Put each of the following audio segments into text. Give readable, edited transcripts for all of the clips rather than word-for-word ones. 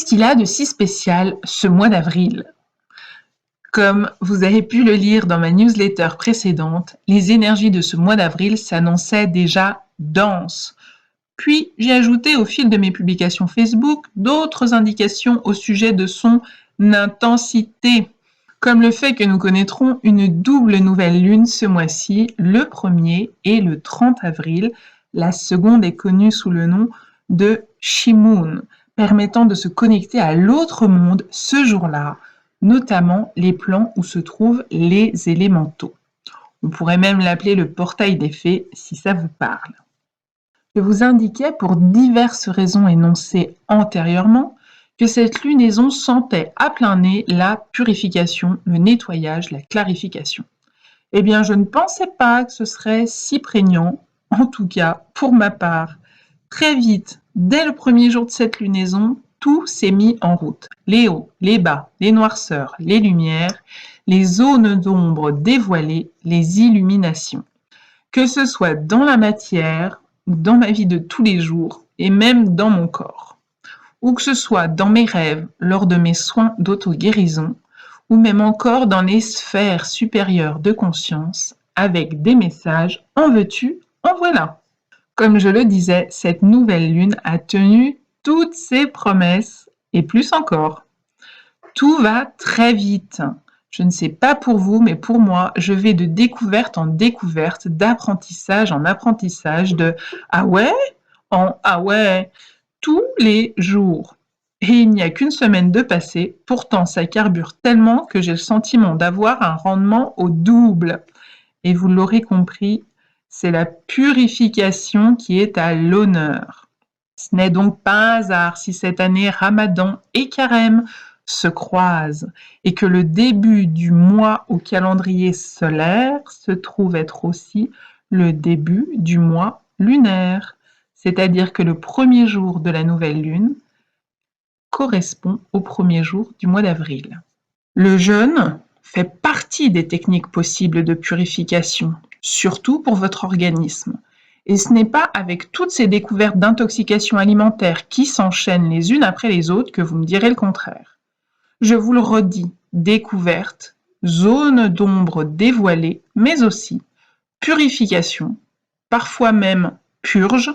qu'il a de si spécial ce mois d'avril? Comme vous avez pu le lire dans ma newsletter précédente, les énergies de ce mois d'avril s'annonçaient déjà denses. Puis, j'ai ajouté au fil de mes publications Facebook d'autres indications au sujet de son intensité, comme le fait que nous connaîtrons une double nouvelle lune ce mois-ci, le 1er et le 30 avril. La seconde est connue sous le nom de Shimoon, permettant de se connecter à l'autre monde ce jour-là, notamment les plans où se trouvent les élémentaux. On pourrait même l'appeler le portail des fées si ça vous parle. Je vous indiquais, pour diverses raisons énoncées antérieurement, que cette lunaison sentait à plein nez la purification, le nettoyage, la clarification. Eh bien, je ne pensais pas que ce serait si prégnant, en tout cas pour ma part. Très vite, dès le premier jour de cette lunaison, tout s'est mis en route. Les hauts, les bas, les noirceurs, les lumières, les zones d'ombre dévoilées, les illuminations. Que ce soit dans la matière, dans ma vie de tous les jours et même dans mon corps. Ou que ce soit dans mes rêves, lors de mes soins d'auto-guérison, ou même encore dans les sphères supérieures de conscience, avec des messages « en veux-tu, en voilà ». Comme je le disais, cette nouvelle lune a tenu toutes ses promesses, et plus encore. Tout va très vite. Je ne sais pas pour vous, mais pour moi, je vais de découverte en découverte, d'apprentissage en apprentissage, de « ah ouais ?» en « ah ouais ?» tous les jours. Et il n'y a qu'une semaine de passé, pourtant ça carbure tellement que j'ai le sentiment d'avoir un rendement au double. Et vous l'aurez compris, c'est la purification qui est à l'honneur. Ce n'est donc pas un hasard si cette année Ramadan et Carême se croisent et que le début du mois au calendrier solaire se trouve être aussi le début du mois lunaire, c'est-à-dire que le premier jour de la nouvelle lune correspond au premier jour du mois d'avril. Le jeûne fait partie des techniques possibles de purification, surtout pour votre organisme. Et ce n'est pas avec toutes ces découvertes d'intoxication alimentaire qui s'enchaînent les unes après les autres que vous me direz le contraire. Je vous le redis, découverte, zone d'ombre dévoilée, mais aussi purification, parfois même purge,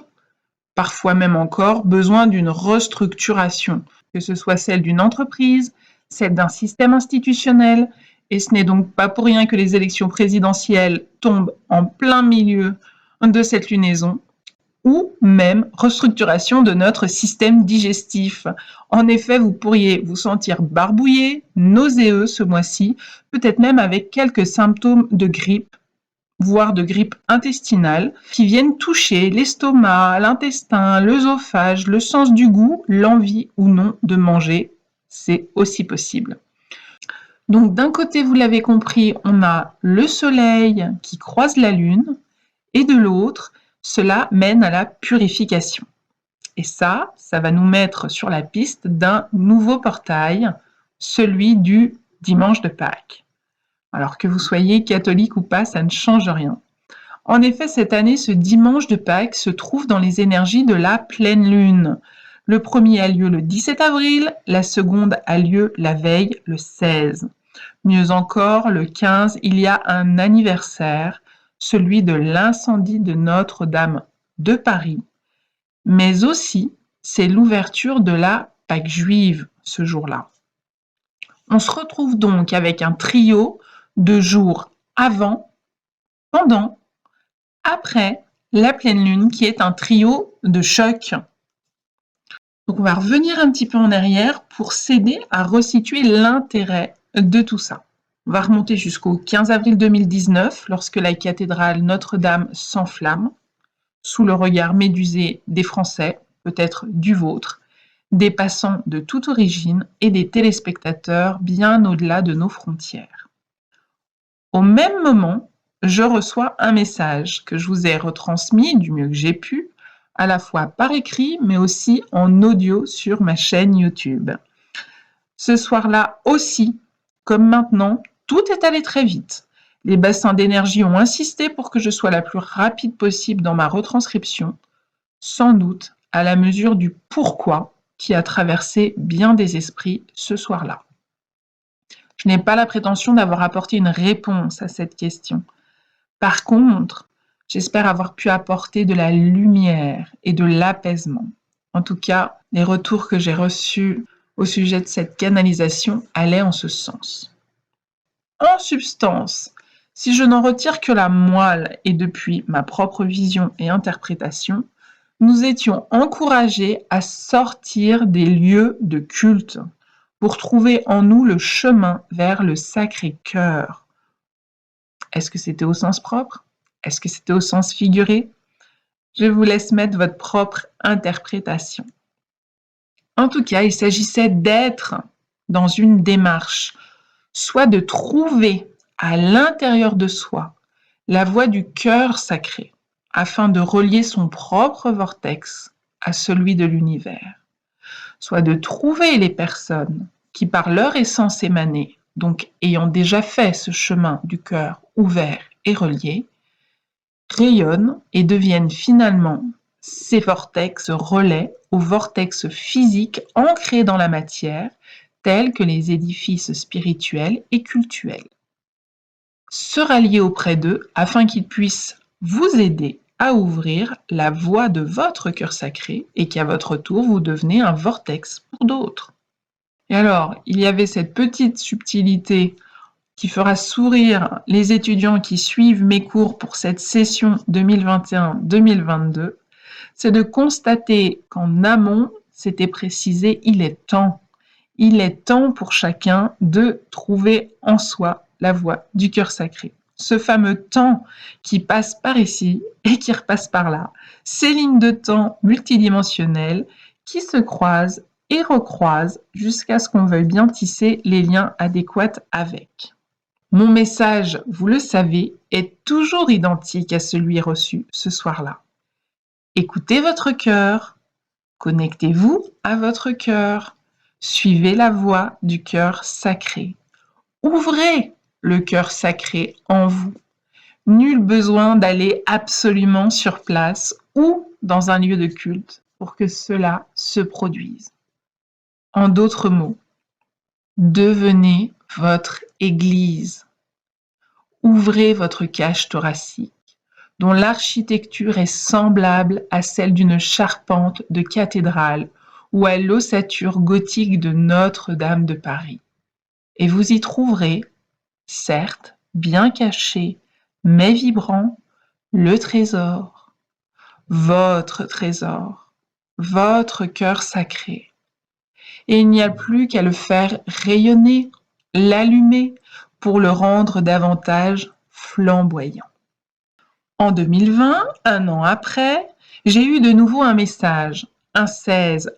parfois même encore besoin d'une restructuration, que ce soit celle d'une entreprise, celle d'un système institutionnel, et ce n'est donc pas pour rien que les élections présidentielles tombent en plein milieu de cette lunaison, ou même restructuration de notre système digestif. En effet, vous pourriez vous sentir barbouillé, nauséeux ce mois-ci, peut-être même avec quelques symptômes de grippe, voire de grippe intestinale, qui viennent toucher l'estomac, l'intestin, l'œsophage, le sens du goût, l'envie ou non de manger. C'est aussi possible. Donc d'un côté, vous l'avez compris, on a le soleil qui croise la lune, et de l'autre, cela mène à la purification. Et ça va nous mettre sur la piste d'un nouveau portail, celui du dimanche de Pâques. Alors que vous soyez catholique ou pas, ça ne change rien. En effet, cette année, ce dimanche de Pâques se trouve dans les énergies de la pleine lune. Le premier a lieu le 17 avril, la seconde a lieu la veille, le 16. Mieux encore, le 15, il y a un anniversaire, celui de l'incendie de Notre-Dame de Paris, mais aussi c'est l'ouverture de la Pâque juive ce jour-là. On se retrouve donc avec un trio de jours avant, pendant, après la pleine lune, qui est un trio de choc. Donc on va revenir un petit peu en arrière pour s'aider à resituer l'intérêt de tout ça. On va remonter jusqu'au 15 avril 2019, lorsque la cathédrale Notre-Dame s'enflamme, sous le regard médusé des Français, peut-être du vôtre, des passants de toute origine et des téléspectateurs bien au-delà de nos frontières. Au même moment, je reçois un message que je vous ai retransmis du mieux que j'ai pu, à la fois par écrit, mais aussi en audio sur ma chaîne YouTube. Ce soir-là aussi, comme maintenant, tout est allé très vite. Les bassins d'énergie ont insisté pour que je sois la plus rapide possible dans ma retranscription, sans doute à la mesure du pourquoi qui a traversé bien des esprits ce soir-là. Je n'ai pas la prétention d'avoir apporté une réponse à cette question. Par contre, j'espère avoir pu apporter de la lumière et de l'apaisement. En tout cas, les retours que j'ai reçus au sujet de cette canalisation allaient en ce sens. En substance, si je n'en retire que la moelle et depuis ma propre vision et interprétation, nous étions encouragés à sortir des lieux de culte pour trouver en nous le chemin vers le Sacré-Cœur. Est-ce que c'était au sens propre? Est-ce que c'était au sens figuré? Je vous laisse mettre votre propre interprétation. En tout cas, il s'agissait d'être dans une démarche, soit de trouver à l'intérieur de soi la voie du cœur sacré, afin de relier son propre vortex à celui de l'univers, soit de trouver les personnes qui, par leur essence émanée, donc ayant déjà fait ce chemin du cœur ouvert et relié, rayonnent et deviennent finalement ces vortex relais aux vortex physiques ancrés dans la matière, tels que les édifices spirituels et cultuels. Se rallier auprès d'eux afin qu'ils puissent vous aider à ouvrir la voie de votre cœur sacré et qu'à votre tour, vous devenez un vortex pour d'autres. Et alors, il y avait cette petite subtilité qui fera sourire les étudiants qui suivent mes cours pour cette session 2021-2022, c'est de constater qu'en amont, c'était précisé, il est temps. Il est temps pour chacun de trouver en soi la voie du cœur sacré. Ce fameux temps qui passe par ici et qui repasse par là. Ces lignes de temps multidimensionnelles qui se croisent et recroisent jusqu'à ce qu'on veuille bien tisser les liens adéquats avec. Mon message, vous le savez, est toujours identique à celui reçu ce soir-là. Écoutez votre cœur, connectez-vous à votre cœur, suivez la voie du cœur sacré. Ouvrez le cœur sacré en vous. Nul besoin d'aller absolument sur place ou dans un lieu de culte pour que cela se produise. En d'autres mots, devenez votre Église. Ouvrez votre cage thoracique, dont l'architecture est semblable à celle d'une charpente de cathédrale ou à l'ossature gothique de Notre-Dame de Paris. Et vous y trouverez, certes, bien caché, mais vibrant, le trésor, votre cœur sacré. Et il n'y a plus qu'à le faire rayonner, l'allumer, pour le rendre davantage flamboyant. En 2020, un an après, j'ai eu de nouveau un message, un 16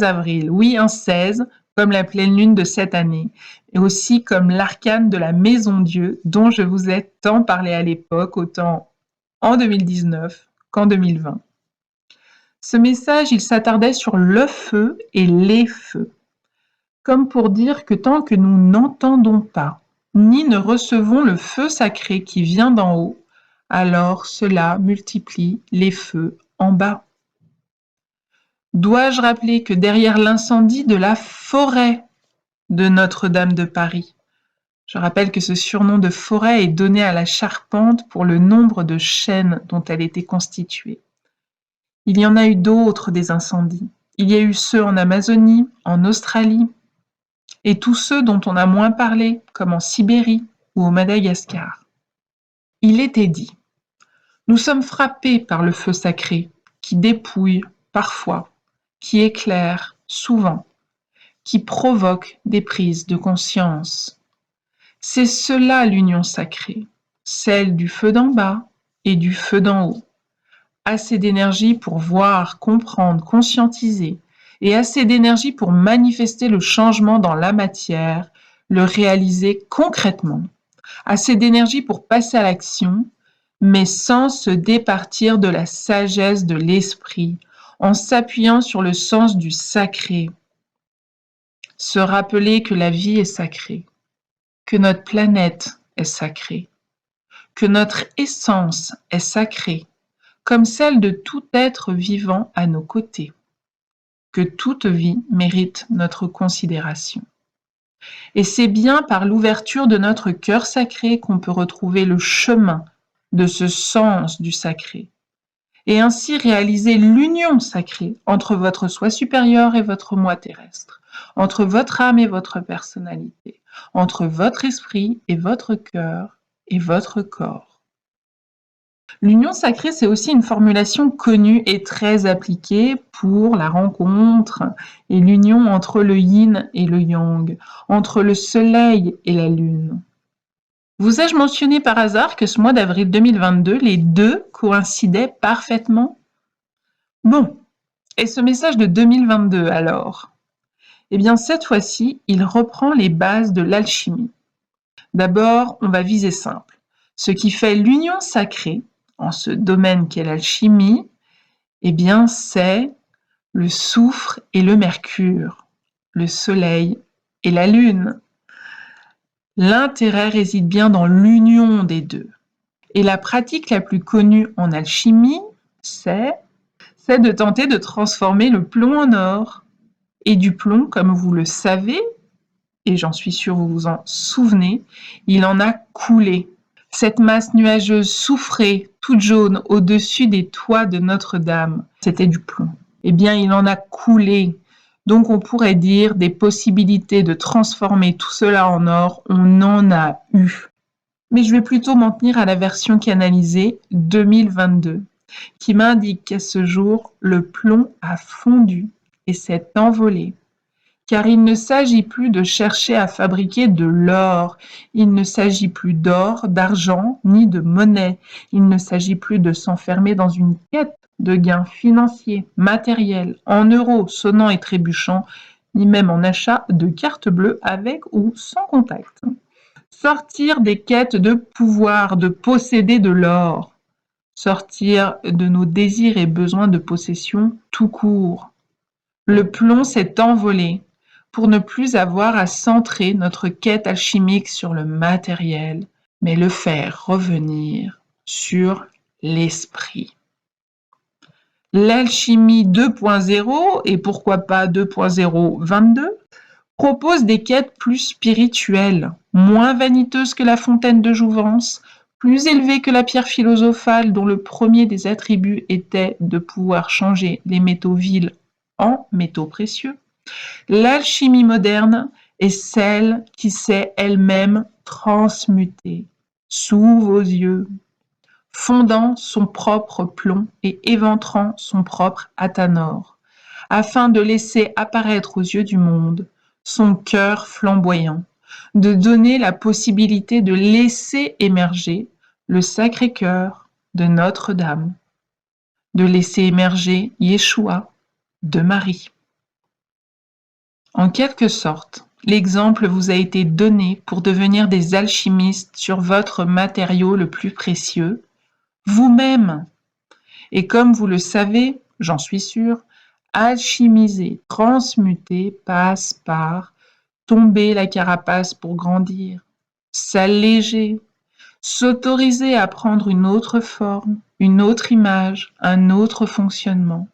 avril, oui un 16, comme la pleine lune de cette année, et aussi comme l'arcane de la Maison Dieu dont je vous ai tant parlé à l'époque, autant en 2019 qu'en 2020. Ce message, il s'attardait sur le feu et les feux, comme pour dire que tant que nous n'entendons pas, ni ne recevons le feu sacré qui vient d'en haut, alors cela multiplie les feux en bas. Dois-je rappeler que derrière l'incendie de la forêt de Notre-Dame de Paris, je rappelle que ce surnom de forêt est donné à la charpente pour le nombre de chênes dont elle était constituée. Il y en a eu d'autres des incendies. Il y a eu ceux en Amazonie, en Australie, et tous ceux dont on a moins parlé, comme en Sibérie ou au Madagascar. Il était dit: nous sommes frappés par le feu sacré, qui dépouille parfois, qui éclaire souvent, qui provoque des prises de conscience. C'est cela l'union sacrée, celle du feu d'en bas et du feu d'en haut. Assez d'énergie pour voir, comprendre, conscientiser, et assez d'énergie pour manifester le changement dans la matière, le réaliser concrètement. Assez d'énergie pour passer à l'action, mais sans se départir de la sagesse de l'esprit, en s'appuyant sur le sens du sacré. Se rappeler que la vie est sacrée, que notre planète est sacrée, que notre essence est sacrée, comme celle de tout être vivant à nos côtés, que toute vie mérite notre considération. Et c'est bien par l'ouverture de notre cœur sacré qu'on peut retrouver le chemin de ce sens du sacré, et ainsi réaliser l'union sacrée entre votre soi supérieur et votre moi terrestre, entre votre âme et votre personnalité, entre votre esprit et votre cœur et votre corps. L'union sacrée, c'est aussi une formulation connue et très appliquée pour la rencontre et l'union entre le yin et le yang, entre le soleil et la lune. Vous ai-je mentionné par hasard que ce mois d'avril 2022, les deux coïncidaient parfaitement? Bon, et ce message de 2022 alors? Eh bien, cette fois-ci, il reprend les bases de l'alchimie. D'abord, on va viser simple. Ce qui fait l'union sacrée en ce domaine qu'est l'alchimie, eh bien, c'est le soufre et le mercure, le soleil et la lune. L'intérêt réside bien dans l'union des deux. Et la pratique la plus connue en alchimie, c'est de tenter de transformer le plomb en or. Et du plomb, comme vous le savez, et j'en suis sûre vous vous en souvenez, il en a coulé. Cette masse nuageuse soufrée, toute jaune, au-dessus des toits de Notre-Dame, c'était du plomb. Eh bien, il en a coulé. Donc, on pourrait dire des possibilités de transformer tout cela en or, on en a eu. Mais je vais plutôt m'en tenir à la version canalisée 2022, qui m'indique qu'à ce jour, le plomb a fondu et s'est envolé. Car il ne s'agit plus de chercher à fabriquer de l'or, il ne s'agit plus d'or, d'argent, ni de monnaie, il ne s'agit plus de s'enfermer dans une quête de gains financiers, matériels, en euros sonnants et trébuchants, ni même en achat de cartes bleues avec ou sans contact. Sortir des quêtes de pouvoir, de posséder de l'or, sortir de nos désirs et besoins de possession tout court. Le plomb s'est envolé pour ne plus avoir à centrer notre quête alchimique sur le matériel, mais le faire revenir sur l'esprit. L'alchimie 2.0, et pourquoi pas 2.022, propose des quêtes plus spirituelles, moins vaniteuses que la fontaine de jouvence, plus élevées que la pierre philosophale dont le premier des attributs était de pouvoir changer les métaux vils en métaux précieux. L'alchimie moderne est celle qui s'est elle-même transmutée sous vos yeux, fondant son propre plomb et éventrant son propre athanor, afin de laisser apparaître aux yeux du monde son cœur flamboyant, de donner la possibilité de laisser émerger le Sacré-Cœur de Notre-Dame, de laisser émerger Yeshua de Marie. En quelque sorte, l'exemple vous a été donné pour devenir des alchimistes sur votre matériau le plus précieux, vous-même. Et comme vous le savez, j'en suis sûre, alchimiser, transmuter passe par tomber la carapace pour grandir, s'alléger, s'autoriser à prendre une autre forme, une autre image, un autre fonctionnement.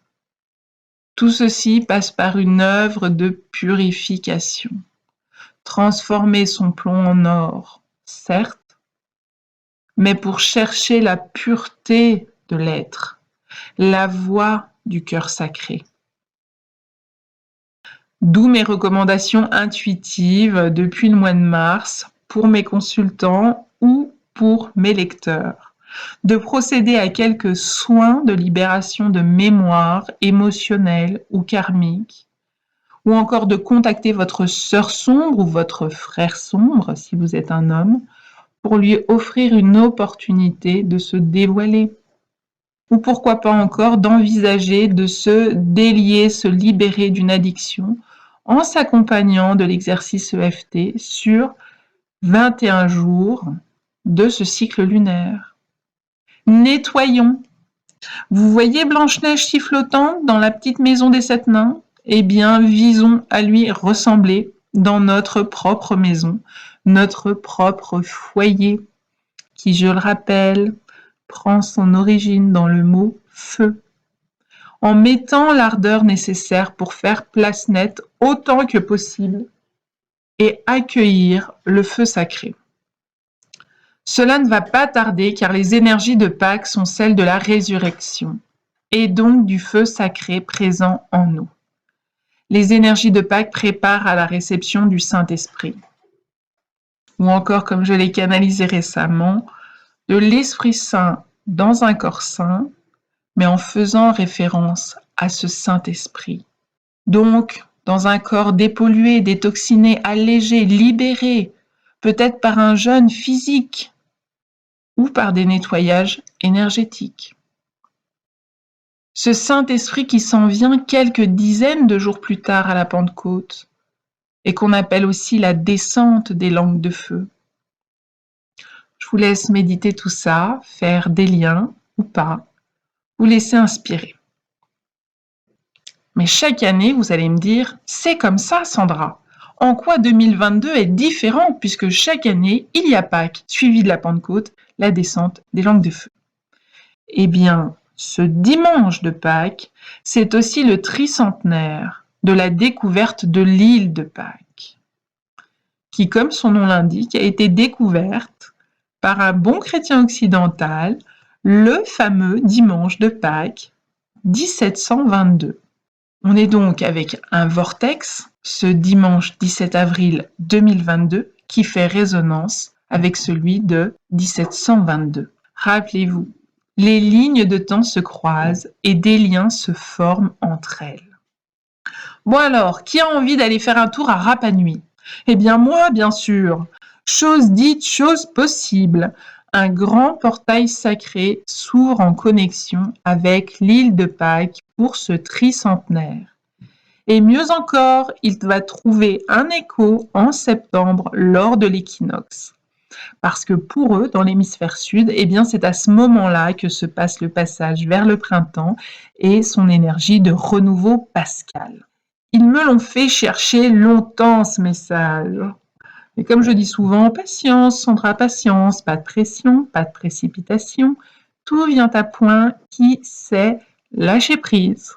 Tout ceci passe par une œuvre de purification. Transformer son plomb en or, certes, mais pour chercher la pureté de l'être, la voie du cœur sacré. D'où mes recommandations intuitives depuis le mois de mars pour mes consultants ou pour mes lecteurs, de procéder à quelques soins de libération de mémoire émotionnelle ou karmique, ou encore de contacter votre sœur sombre ou votre frère sombre, si vous êtes un homme, pour lui offrir une opportunité de se dévoiler. Ou pourquoi pas encore d'envisager de se délier, se libérer d'une addiction en s'accompagnant de l'exercice EFT sur 21 jours de ce cycle lunaire. Nettoyons. Vous voyez Blanche-Neige sifflotante dans la petite maison des 7 nains? Eh bien, visons à lui ressembler dans notre propre maison, notre propre foyer, qui, je le rappelle, prend son origine dans le mot feu. en mettant l'ardeur nécessaire pour faire place nette autant que possible et accueillir le feu sacré. Cela ne va pas tarder car les énergies de Pâques sont celles de la résurrection et donc du feu sacré présent en nous. Les énergies de Pâques préparent à la réception du Saint-Esprit. Ou encore, comme je l'ai canalisé récemment, de l'Esprit Saint dans un corps saint, mais en faisant référence à ce Saint-Esprit. Donc, dans un corps dépollué, détoxiné, allégé, libéré, peut-être par un jeûne physique ou par des nettoyages énergétiques. Ce Saint-Esprit qui s'en vient quelques dizaines de jours plus tard à la Pentecôte et qu'on appelle aussi la descente des langues de feu. Je vous laisse méditer tout ça, faire des liens ou pas, vous laisser inspirer. Mais chaque année, vous allez me dire, c'est comme ça, Sandra. En quoi 2022 est différent puisque chaque année, il y a Pâques, suivi de la Pentecôte, la descente des langues de feu. Eh bien, ce dimanche de Pâques, c'est aussi le tricentenaire de la découverte de l'île de Pâques, qui, comme son nom l'indique, a été découverte par un bon chrétien occidental le fameux dimanche de Pâques 1722. On est donc avec un vortex, ce dimanche 17 avril 2022, qui fait résonance avec celui de 1722. Rappelez-vous, les lignes de temps se croisent et des liens se forment entre elles. Bon alors, qui a envie d'aller faire un tour à Rapa Nui ? Eh bien moi, bien sûr. Chose dite, chose possible. Un grand portail sacré s'ouvre en connexion avec l'île de Pâques pour ce tricentenaire. Et mieux encore, il va trouver un écho en septembre lors de l'équinoxe. Parce que pour eux, dans l'hémisphère sud, eh bien, c'est à ce moment-là que se passe le passage vers le printemps et son énergie de renouveau pascal. Ils me l'ont fait chercher longtemps, ce message. Mais comme je dis souvent, patience, Sandra, patience, pas de pression, pas de précipitation. Tout vient à point qui sait lâcher prise.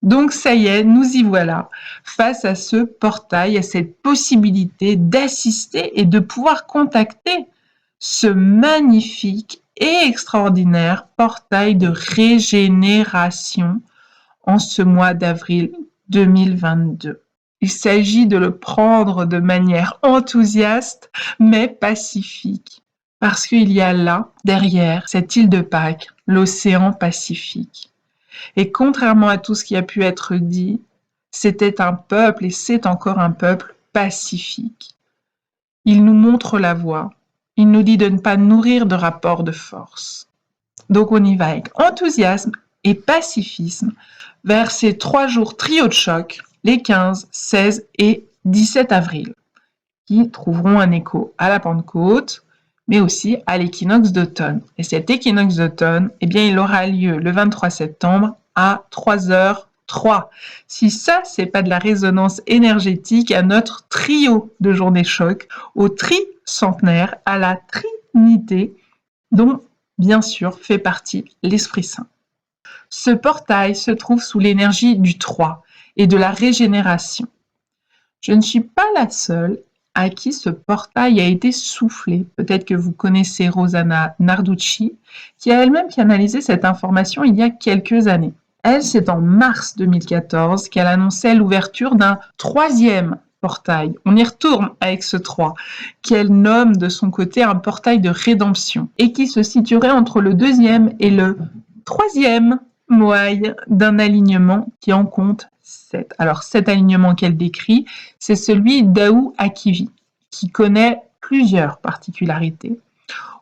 Donc ça y est, nous y voilà, face à ce portail, à cette possibilité d'assister et de pouvoir contacter ce magnifique et extraordinaire portail de régénération en ce mois d'avril 2022. Il s'agit de le prendre de manière enthousiaste mais pacifique, parce qu'il y a là, derrière cette île de Pâques, l'océan Pacifique. Et contrairement à tout ce qui a pu être dit, c'était un peuple et c'est encore un peuple pacifique. Il nous montre la voie. Il nous dit de ne pas nourrir de rapports de force. Donc on y va avec enthousiasme et pacifisme vers ces 3 jours trio de choc, les 15, 16 et 17 avril, qui trouveront un écho à la Pentecôte, mais aussi à l'équinoxe d'automne. Et cet équinoxe d'automne, eh bien, il aura lieu le 23 septembre à 3h03. Si ça, c'est pas de la résonance énergétique à notre trio de journées choc, au tricentenaire, à la Trinité, dont, bien sûr, fait partie l'Esprit Saint. Ce portail se trouve sous l'énergie du 3 et de la régénération. Je ne suis pas la seule à qui ce portail a été soufflé. Peut-être que vous connaissez Rosanna Narducci, qui a elle-même canalisé cette information il y a quelques années. Elle, c'est en mars 2014 qu'elle annonçait l'ouverture d'un 3e portail. On y retourne avec ce 3, qu'elle nomme de son côté un portail de rédemption et qui se situerait entre le 2e et le 3e moaille d'un alignement qui en compte 7. Alors cet alignement qu'elle décrit, c'est celui d'Aou Akivi, qui connaît plusieurs particularités.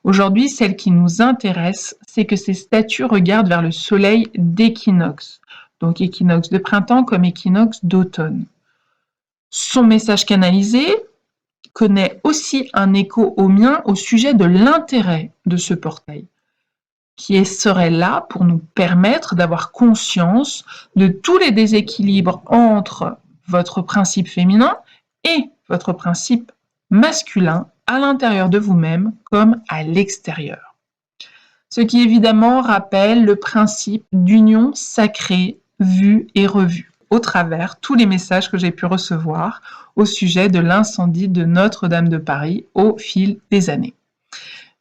Aujourd'hui, celle qui nous intéresse, c'est que ces statues regardent vers le soleil d'équinoxe, donc équinoxe de printemps comme équinoxe d'automne. Son message canalisé connaît aussi un écho au mien au sujet de l'intérêt de ce portail, qui serait là pour nous permettre d'avoir conscience de tous les déséquilibres entre votre principe féminin et votre principe masculin à l'intérieur de vous-même comme à l'extérieur. Ce qui évidemment rappelle le principe d'union sacrée, vue et revue, au travers tous les messages que j'ai pu recevoir au sujet de l'incendie de Notre-Dame de Paris au fil des années.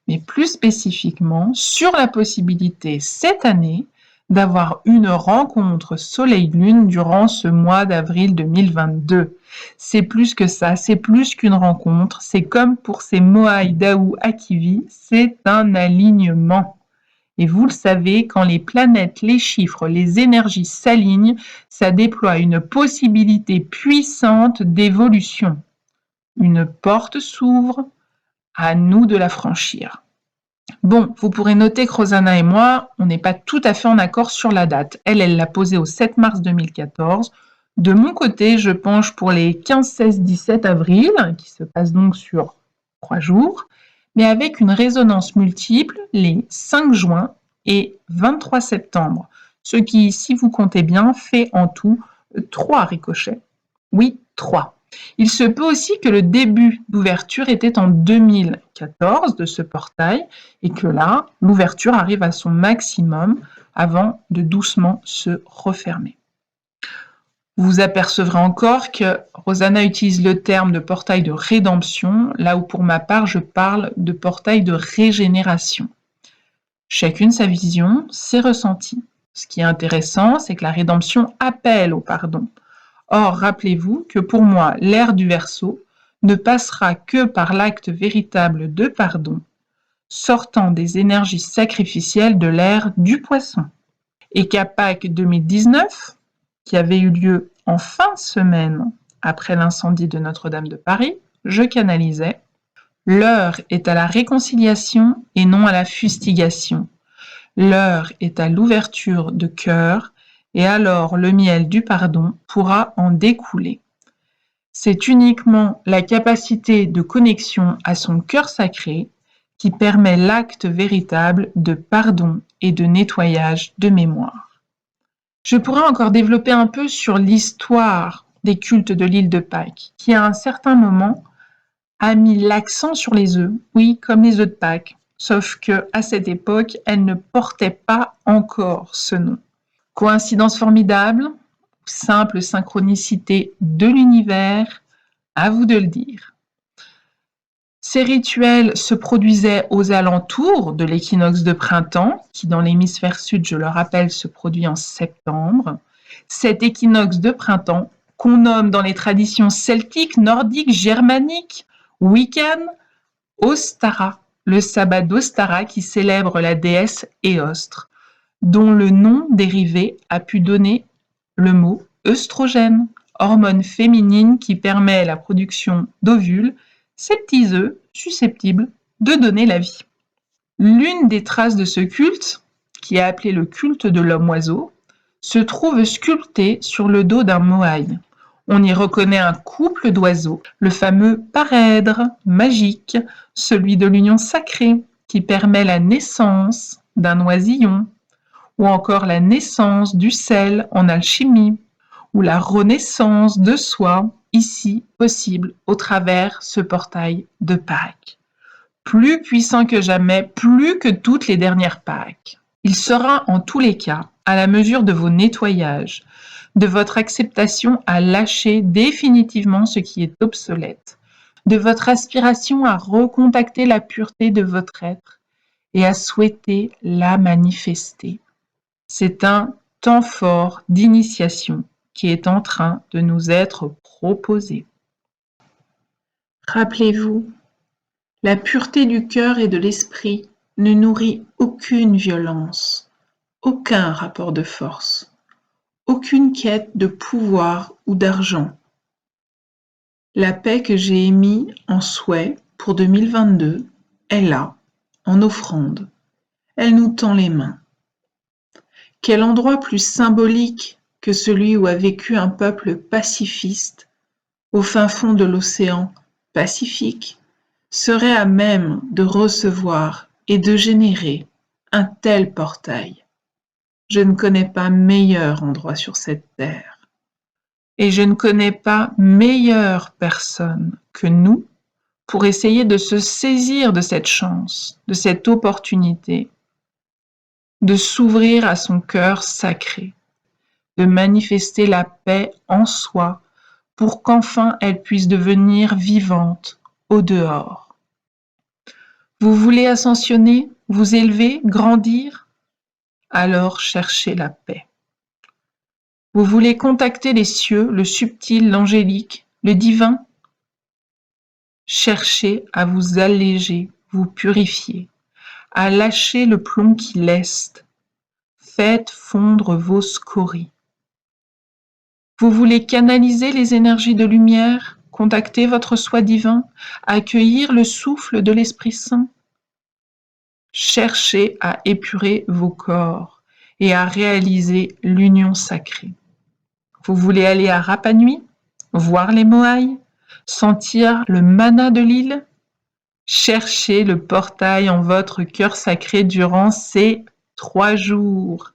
Mais plus spécifiquement sur la possibilité cette année d'avoir une rencontre Soleil-Lune durant ce mois d'avril 2022. C'est plus que ça, c'est plus qu'une rencontre, c'est comme pour ces Moai Daou Akivi, c'est un alignement. Et vous le savez, quand les planètes, les chiffres, les énergies s'alignent, ça déploie une possibilité puissante d'évolution. Une porte s'ouvre, à nous de la franchir. Bon, vous pourrez noter que Rosanna et moi, on n'est pas tout à fait en accord sur la date. Elle l'a posée au 7 mars 2014. De mon côté, je penche pour les 15, 16, 17 avril, qui se passent donc sur 3 jours, mais avec une résonance multiple les 5 juin et 23 septembre, ce qui, si vous comptez bien, fait en tout 3 ricochets. Oui, 3. Il se peut aussi que le début d'ouverture était en 2014 de ce portail et que là, l'ouverture arrive à son maximum avant de doucement se refermer. Vous apercevrez encore que Rosanna utilise le terme de portail de rédemption, là où pour ma part, je parle de portail de régénération. Chacune sa vision, ses ressentis. Ce qui est intéressant, c'est que la rédemption appelle au pardon. Or, rappelez-vous que pour moi, l'ère du Verseau ne passera que par l'acte véritable de pardon, sortant des énergies sacrificielles de l'ère du Poisson. Et qu'à Pâques 2019, qui avait eu lieu en fin de semaine après l'incendie de Notre-Dame de Paris, je canalisais « L'heure est à la réconciliation et non à la fustigation. L'heure est à l'ouverture de cœur et alors le miel du pardon pourra en découler. C'est uniquement la capacité de connexion à son cœur sacré qui permet l'acte véritable de pardon et de nettoyage de mémoire. Je pourrais encore développer un peu sur l'histoire des cultes de l'île de Pâques, qui à un certain moment a mis l'accent sur les œufs, oui, comme les œufs de Pâques, sauf que à cette époque, elle ne portait pas encore ce nom. Coïncidence formidable, simple synchronicité de l'univers, à vous de le dire. Ces rituels se produisaient aux alentours de l'équinoxe de printemps, qui dans l'hémisphère sud, je le rappelle, se produit en septembre. Cet équinoxe de printemps, qu'on nomme dans les traditions celtiques, nordiques, germaniques, Wiccan, Ostara, le sabbat d'Ostara qui célèbre la déesse Éostre, dont le nom dérivé a pu donner le mot œstrogène, hormone féminine qui permet la production d'ovules, ces petits œufs susceptibles de donner la vie. L'une des traces de ce culte, qui est appelé le culte de l'homme-oiseau, se trouve sculptée sur le dos d'un moaï. On y reconnaît un couple d'oiseaux, le fameux parèdre magique, celui de l'union sacrée, qui permet la naissance d'un oisillon, ou encore la naissance du sel en alchimie, ou la renaissance de soi, ici possible au travers ce portail de Pâques. Plus puissant que jamais, plus que toutes les dernières Pâques. Il sera en tous les cas à la mesure de vos nettoyages, de votre acceptation à lâcher définitivement ce qui est obsolète, de votre aspiration à recontacter la pureté de votre être et à souhaiter la manifester. C'est un temps fort d'initiation qui est en train de nous être proposé. Rappelez-vous, la pureté du cœur et de l'esprit ne nourrit aucune violence, aucun rapport de force, aucune quête de pouvoir ou d'argent. La paix que j'ai émise en souhait pour 2022 est là, en offrande. Elle nous tend les mains. Quel endroit plus symbolique que celui où a vécu un peuple pacifiste, au fin fond de l'océan Pacifique, serait à même de recevoir et de générer un tel portail. Je ne connais pas meilleur endroit sur cette terre. Et je ne connais pas meilleure personne que nous pour essayer de se saisir de cette chance, de cette opportunité, de s'ouvrir à son cœur sacré, de manifester la paix en soi pour qu'enfin elle puisse devenir vivante au dehors. Vous voulez ascensionner, vous élever, grandir? Alors cherchez la paix. Vous voulez contacter les cieux, le subtil, l'angélique, le divin? Cherchez à vous alléger, vous purifier, à lâcher le plomb qui leste. Faites fondre vos scories. Vous voulez canaliser les énergies de lumière, contacter votre soi divin, accueillir le souffle de l'Esprit Saint? Cherchez à épurer vos corps et à réaliser l'union sacrée. Vous voulez aller à Rapa Nui, voir les Moai, sentir le mana de l'île? Cherchez le portail en votre cœur sacré durant ces 3 jours.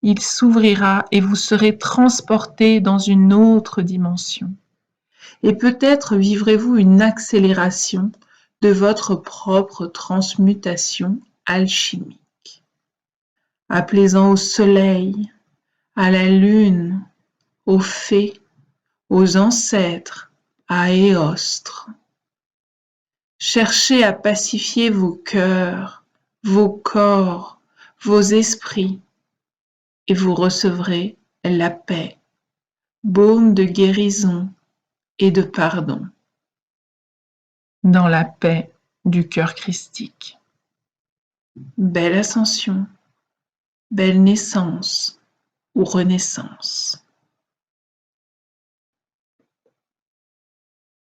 Il s'ouvrira et vous serez transporté dans une autre dimension. Et peut-être vivrez-vous une accélération de votre propre transmutation alchimique. Applaisant au soleil, à la lune, aux fées, aux ancêtres, à Éostre. Cherchez à pacifier vos cœurs, vos corps, vos esprits, et vous recevrez la paix, baume de guérison et de pardon, dans la paix du cœur christique. Belle ascension, belle naissance ou renaissance.